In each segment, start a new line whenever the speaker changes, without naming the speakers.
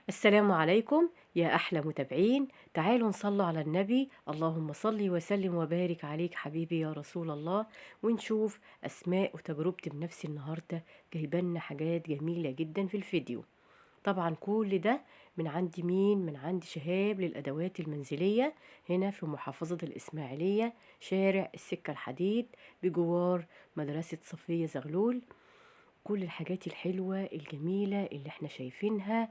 السلام عليكم يا أحلى متابعين. تعالوا نصلوا على النبي، اللهم صل وسلم وبارك عليك حبيبي يا رسول الله. ونشوف أسماء وتجربتي بنفسي النهاردة، جايبالنا حاجات جميلة جدا في الفيديو. طبعا كل ده من عند مين؟ من عند شهاب للأدوات المنزلية، هنا في محافظة الإسماعيلية، شارع السكة الحديد بجوار مدرسة صفية زغلول. كل الحاجات الحلوة الجميلة اللي احنا شايفينها،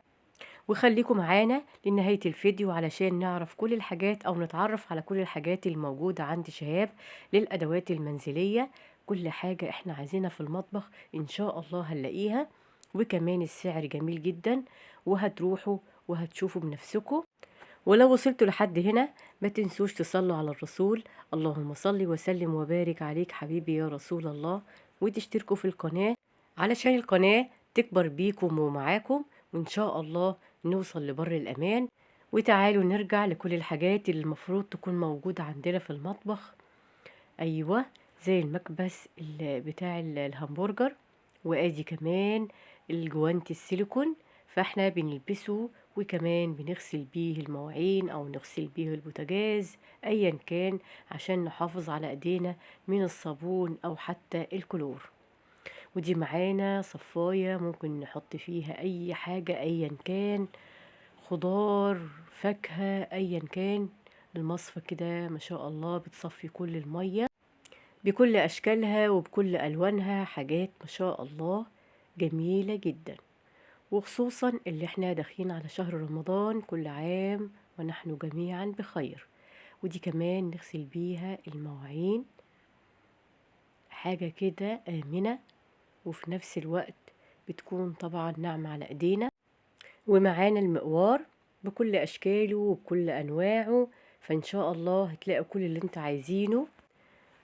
وخليكم معانا لنهاية الفيديو علشان نعرف كل الحاجات أو نتعرف على كل الحاجات الموجودة عند شهاب للأدوات المنزلية. كل حاجة احنا عايزينها في المطبخ إن شاء الله هنلاقيها، وكمان السعر جميل جدا، وهتروحوا وهتشوفوا بنفسكم. ولو وصلتوا لحد هنا ما تنسوش تصلوا على الرسول، اللهم صل وسلم وبارك عليك حبيبي يا رسول الله، وتشتركوا في القناة علشان القناة تكبر بيكم ومعاكم، وإن شاء الله نوصل لبر الأمان. وتعالوا نرجع لكل الحاجات اللي المفروض تكون موجودة عندنا في المطبخ. أيوة، زي المكبس بتاع الهمبرجر، وادي كمان الجوانت السيليكون، فاحنا بنلبسه وكمان بنغسل بيه المواعين او نغسل بيه البوتاجاز ايا كان، عشان نحافظ على ايدينا من الصابون او حتى الكلور. ودي معانا صفاية ممكن نحط فيها اي حاجة ايا كان، خضار فاكهة ايا كان. المصفى كده ما شاء الله بتصفي كل المية بكل أشكالها وبكل ألوانها، حاجات ما شاء الله جميلة جدا. وخصوصا اللي احنا داخلين على شهر رمضان، كل عام ونحن جميعا بخير. ودي كمان نغسل بيها المواعين، حاجة كده آمنة وفي نفس الوقت بتكون طبعا ناعمة على ايدينا. ومعانا المقوار بكل أشكاله وبكل أنواعه، فإن شاء الله هتلاقوا كل اللي انت عايزينه.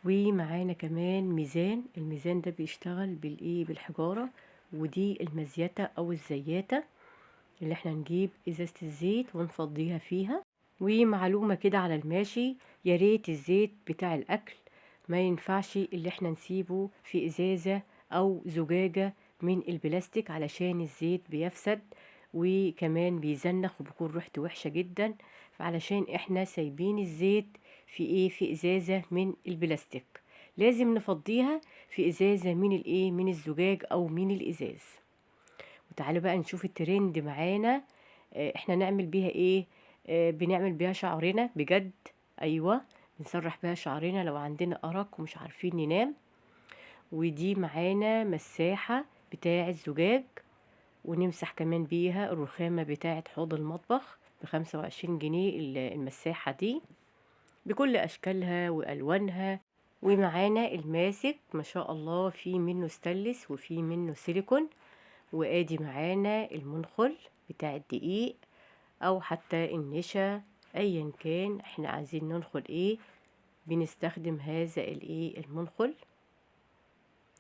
ومعانا كمان ميزان، الميزان ده بيشتغل بالحجارة، ودي المزيتة او الزياتة اللي احنا نجيب ازازة الزيت ونفضيها فيها. ومعلومة كده على الماشي، يا ريت الزيت بتاع الاكل ما ينفعش اللي احنا نسيبه في ازازة او زجاجة من البلاستيك، علشان الزيت بيفسد وكمان بيزنخ وبيكون ريحته وحشة جدا. فعلشان احنا سايبين الزيت في ازازة من البلاستيك، لازم نفضيها في ازازة من الزجاج او من الازاز. وتعالوا بقى نشوف الترند معانا. احنا نعمل بيها ايه؟ بنعمل بيها شعرنا بجد. ايوه، بنسرح بيها شعرنا لو عندنا ارق ومش عارفين ننام. ودي معانا مساحة بتاع الزجاج، ونمسح كمان بيها الرخامة بتاعة حوض المطبخ ب25 جنيه المساحة دي بكل أشكالها وألوانها. ومعانا الماسك ما شاء الله، في منه ستانلس وفي منه سيليكون. وادي معانا المنخل بتاع الدقيق او حتى النشا، ايا كان احنا عايزين ننخل ايه بنستخدم هذا المنخل.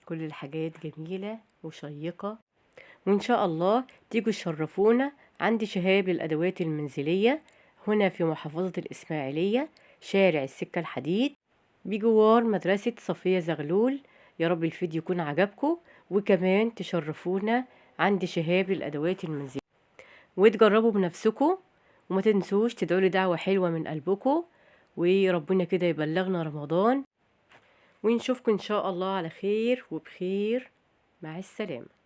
كل الحاجات جميلة وشيقة، وإن شاء الله تيجوا تشرفونا عند شهاب للأدوات المنزلية، هنا في محافظة الإسماعيلية، شارع السكة الحديد بجوار مدرسة صفية زغلول. يا رب الفيديو يكون عجبكم، وكمان تشرفونا عند شهاب للأدوات المنزلية وتجربوا بنفسكم. وما تنسوش تدعوا لي دعوة حلوة من قلبكم، وربنا كده يبلغنا رمضان، ونشوفكم إن شاء الله على خير وبخير. مع السلامة.